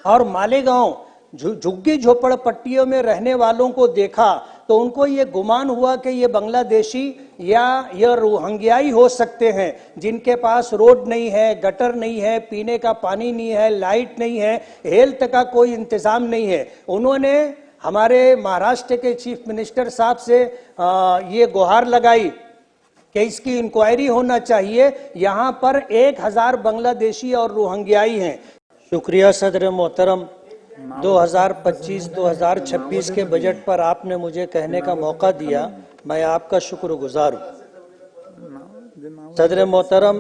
और मालेगांव झुग्गी झोपड़पट्टियों में रहने वालों को देखा तो उनको ये गुमान हुआ कि ये बांग्लादेशी या ये रोहिंग्याई हो सकते हैं, जिनके पास रोड नहीं है, गटर नहीं है, पीने का पानी नहीं है, लाइट नहीं है, हेल्थ का कोई इंतजाम नहीं है। उन्होंने हमारे महाराष्ट्र के चीफ मिनिस्टर साहब से ये गुहार लगाई कि इसकी इंक्वायरी होना चाहिए। यहाँ पर 1000 बांग्लादेशी और रोहिंग्याई हैं। शुक्रिया सदर मोहतरम। 2025-2026 के बजट पर आपने मुझे कहने का मौका दिया, मैं आपका शुक्रगुजार हूँ। सदर मोहतरम,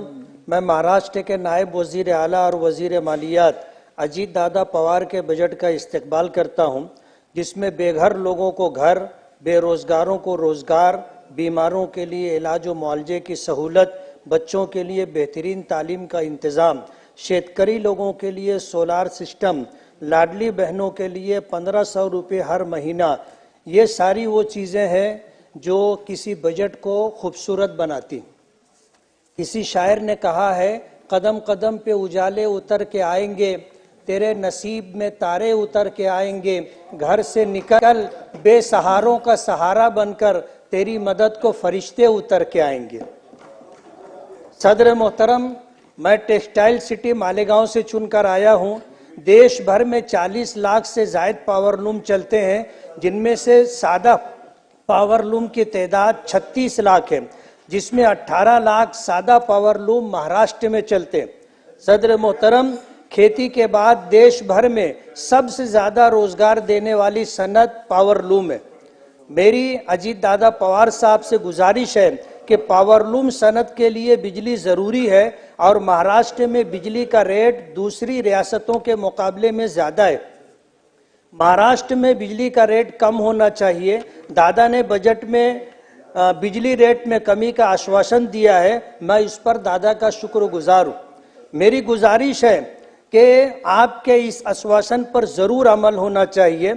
मैं महाराष्ट्र के नायब वजीर आला और वजीर मालियात अजीत दादा पवार के बजट का इस्तकबाल करता हूँ, जिसमें बेघर लोगों को घर, बेरोजगारों को रोजगार, बीमारों के लिए इलाज व मुआवजे की सहूलत, बच्चों के लिए बेहतरीन तालीम का इंतज़ाम, शेतकरी लोगों के लिए सोलार सिस्टम, लाडली बहनों के लिए 1500 रुपये हर महीना, ये सारी वो चीज़ें हैं जो किसी बजट को खूबसूरत बनाती। किसी शायर ने कहा है, कदम कदम पे उजाले उतर के आएंगे, तेरे नसीब में तारे उतर के आएंगे, घर से निकल बेसहारों का सहारा बनकर तेरी मदद को फरिश्ते उतर के आएंगे। सदर मोहतरम, मैं टेक्सटाइल सिटी मालेगांव से चुनकर आया हूं। देश भर में 40 लाख से जायद पावरलूम चलते हैं, जिनमें से सादा पावरलूम की तादाद 36 लाख है, जिसमें 18 लाख सादा पावरलूम महाराष्ट्र में चलते हैं। सदर मोहतरम, खेती के बाद देश भर में सबसे ज्यादा रोजगार देने वाली सनत पावरलूम है। मेरी अजीत दादा पवार साहब से गुजारिश है कि पावरलूम सनत के लिए बिजली ज़रूरी है और महाराष्ट्र में बिजली का रेट दूसरी रियासतों के मुकाबले में ज़्यादा है। महाराष्ट्र में बिजली का रेट कम होना चाहिए। दादा ने बजट में बिजली रेट में कमी का आश्वासन दिया है, मैं इस पर दादा का शुक्रगुजार हूँ। मेरी गुजारिश है कि आपके इस आश्वासन पर ज़रूर अमल होना चाहिए।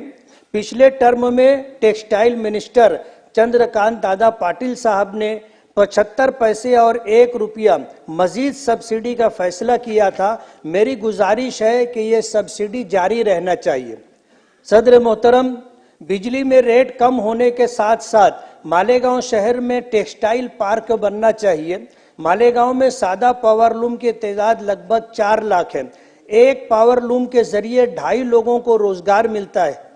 पिछले टर्म में टेक्सटाइल मिनिस्टर चंद्रकांत दादा पाटिल साहब ने 75 पैसे और 1 रुपया मजीद सब्सिडी का फैसला किया था। मेरी गुजारिश है कि ये सब्सिडी जारी रहना चाहिए। सदर मोहतरम, बिजली में रेट कम होने के साथ साथ मालेगांव शहर में टेक्सटाइल पार्क बनना चाहिए। मालेगांव में सादा पावरलूम की तादाद लगभग 4 लाख है। एक पावरलूम के जरिए 2.5 लोगों को रोजगार मिलता है।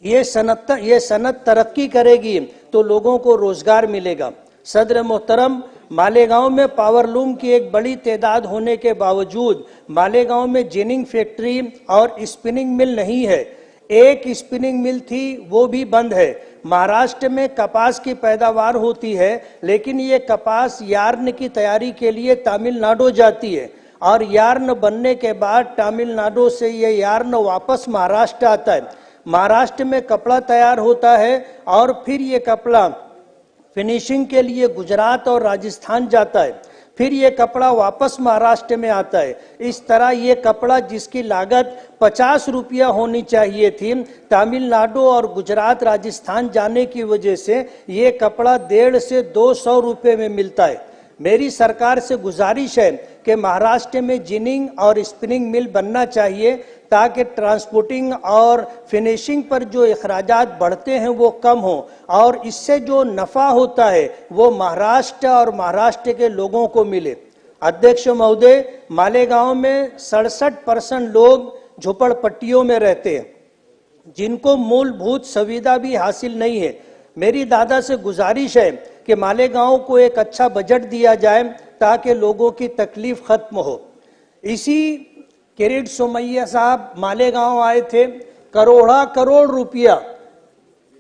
ये सनत तरक्की करेगी तो लोगों को रोजगार मिलेगा। सदर मोहतरम, मालेगांव में पावरलूम की एक बड़ी तादाद होने के बावजूद मालेगांव में जिनिंग फैक्ट्री और स्पिनिंग मिल नहीं है। एक स्पिनिंग मिल थी, वो भी बंद है। महाराष्ट्र में कपास की पैदावार होती है, लेकिन ये कपास यार्न की तैयारी के लिए तमिलनाडु जाती है और यार्न बनने के बाद तमिलनाडु से ये यार्न वापस महाराष्ट्र आता है। महाराष्ट्र में कपड़ा तैयार होता है और फिर ये कपड़ा फिनिशिंग के लिए गुजरात और राजस्थान जाता है, फिर ये कपड़ा वापस महाराष्ट्र में आता है। इस तरह ये कपड़ा जिसकी लागत 50 रुपया होनी चाहिए थी, तमिलनाडु और गुजरात राजस्थान जाने की वजह से ये कपड़ा 150 से 200 रुपये में मिलता है। मेरी सरकार से गुजारिश है कि महाराष्ट्र में जिनिंग और स्पिनिंग मिल बनना चाहिए, ताकि ट्रांसपोर्टिंग और फिनिशिंग पर जो अखराजात बढ़ते हैं वो कम हो और इससे जो नफ़ा होता है वो महाराष्ट्र और महाराष्ट्र के लोगों को मिले। अध्यक्ष महोदय, मालेगांव में 67% लोग झोपड़पट्टियों में रहते हैं, जिनको मूलभूत सुविधा भी हासिल नहीं है। मेरी दादा से गुजारिश है कि मालेगांव को एक अच्छा बजट दिया जाए ताकि लोगों की तकलीफ खत्म हो। इसी किरीट सोमैया साहब मालेगांव आए थे, करोड़ रुपया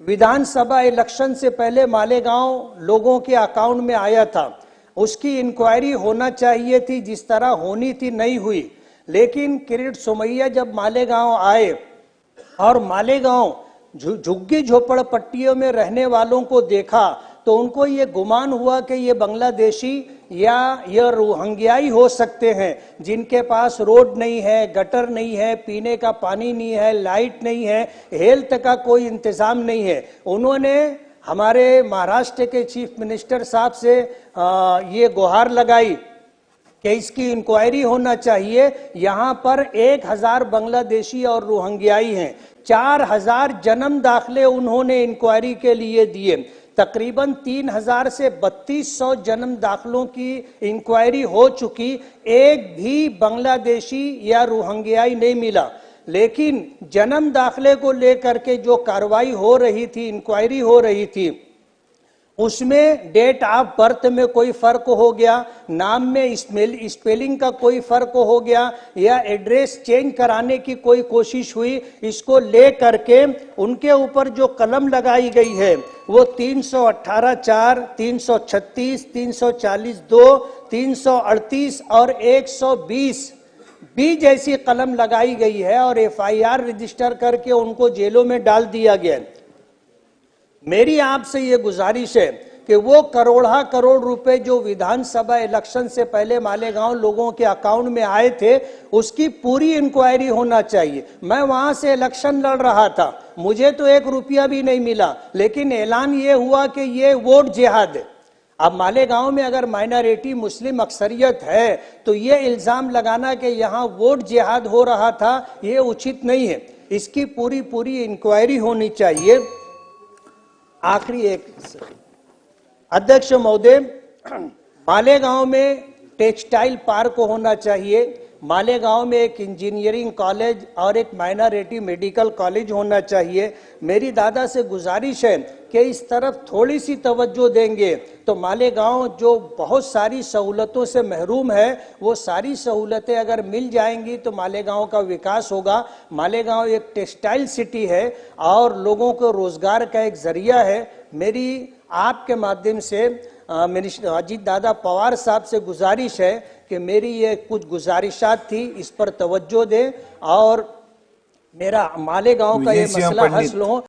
विधानसभा इलेक्शन से पहले मालेगांव लोगों के अकाउंट में आया था। उसकी इंक्वायरी होना चाहिए थी, जिस तरह होनी थी नहीं हुई। लेकिन किरीट सोमैया जब मालेगांव आए और मालेगांव झुग्गी झोपड़पट्टियों में रहने वालों को देखा तो उनको ये गुमान हुआ कि ये बांग्लादेशी या ये रोहिंग्याई हो सकते हैं, जिनके पास रोड नहीं है, गटर नहीं है, पीने का पानी नहीं है, लाइट नहीं है, हेल्थ का कोई इंतजाम नहीं है। उन्होंने हमारे महाराष्ट्र के चीफ मिनिस्टर साहब से ये गुहार लगाई कि इसकी इंक्वायरी होना चाहिए। यहां पर 1000 बांग्लादेशी और रोहिंग्याई हैं। 4000 जन्म दाखिले उन्होंने इंक्वायरी के लिए दिए। तकरीबन 3000 से 3200 जन्म दाखिलों की इंक्वायरी हो चुकी, एक भी बांग्लादेशी या रोहिंग्याई नहीं मिला। लेकिन जन्म दाखिले को लेकर के जो कार्रवाई हो रही थी, इंक्वायरी हो रही थी, उसमें डेट ऑफ बर्थ में कोई फर्क हो गया, नाम में स्पेलिंग का कोई फर्क हो गया, या एड्रेस चेंज कराने की कोई कोशिश हुई, इसको ले करके उनके ऊपर जो कलम लगाई गई है वो 318(4), 336, 340(2), 338 और 120 भी जैसी कलम लगाई गई है और एफआईआर रजिस्टर करके उनको जेलों में डाल दिया गया। मेरी आपसे ये गुजारिश है कि वो करोड़ रुपए जो विधानसभा इलेक्शन से पहले मालेगांव लोगों के अकाउंट में आए थे, उसकी पूरी इंक्वायरी होना चाहिए। मैं वहां से इलेक्शन लड़ रहा था, मुझे तो 1 रुपया भी नहीं मिला, लेकिन ऐलान ये हुआ कि ये वोट जिहाद है। अब मालेगांव में अगर माइनॉरिटी मुस्लिम अक्सरियत है तो ये इल्जाम लगाना कि यहाँ वोट जिहाद हो रहा था, ये उचित नहीं है। इसकी पूरी इंक्वायरी होनी चाहिए। आखिरी एक, अध्यक्ष महोदय, मालेगांव में टेक्सटाइल पार्क होना चाहिए, मालेगांव में एक इंजीनियरिंग कॉलेज और एक माइनॉरिटी मेडिकल कॉलेज होना चाहिए। मेरी दादा से गुजारिश है कि इस तरफ थोड़ी सी तवज्जो देंगे तो मालेगांव जो बहुत सारी सहूलतों से महरूम है, वो सारी सहूलतें अगर मिल जाएंगी तो मालेगांव का विकास होगा। मालेगांव एक टेक्सटाइल सिटी है और लोगों को रोजगार का एक जरिया है। मेरी आपके माध्यम से मिनिस्टर अजीत दादा पवार साहब से गुजारिश है कि मेरी ये कुछ गुजारिशात थी, इस पर तवज्जो दें और मेरा मालेगांव का ये मसला हल हो।